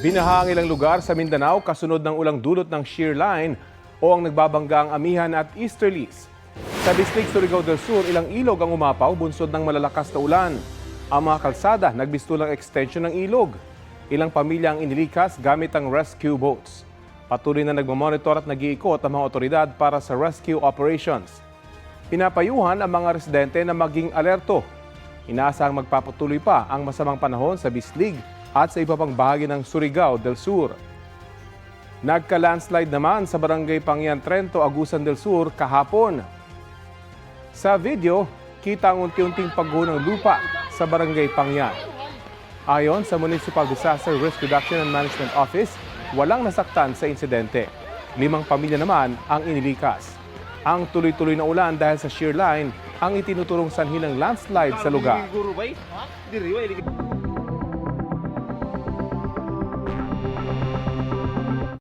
Binaha ang ilang lugar sa Mindanao kasunod ng ulang dulot ng shear line o ang nagbabangga ang Amihan at Easterlies. Sa District Surigao del Sur, ilang ilog ang umapaw bunsod ng malalakas na ulan. Ang mga kalsada nagbistulang extension ng ilog. Ilang pamilya ang inilikas gamit ang rescue boats. Patuloy na nagmamonitor at nag-iikot ang mga otoridad para sa rescue operations. Pinapayuhan ang mga residente na maging alerto. Inaasahang magpapatuloy pa ang masamang panahon sa Bislig at sa iba pang bahagi ng Surigao del Sur. Nagka-landslide naman sa Barangay Pangyan Trento, Agusan del Sur kahapon. Sa video, kita ang unti-unting pagguho ng lupa sa Barangay Pangyan. Ayon sa Municipal Disaster Risk Reduction and Management Office, walang nasaktan sa insidente. 5 pamilya naman ang inilikas. Ang tuloy-tuloy na ulan dahil sa shear line ang itinuturong sanhi ng landslide sa lugar.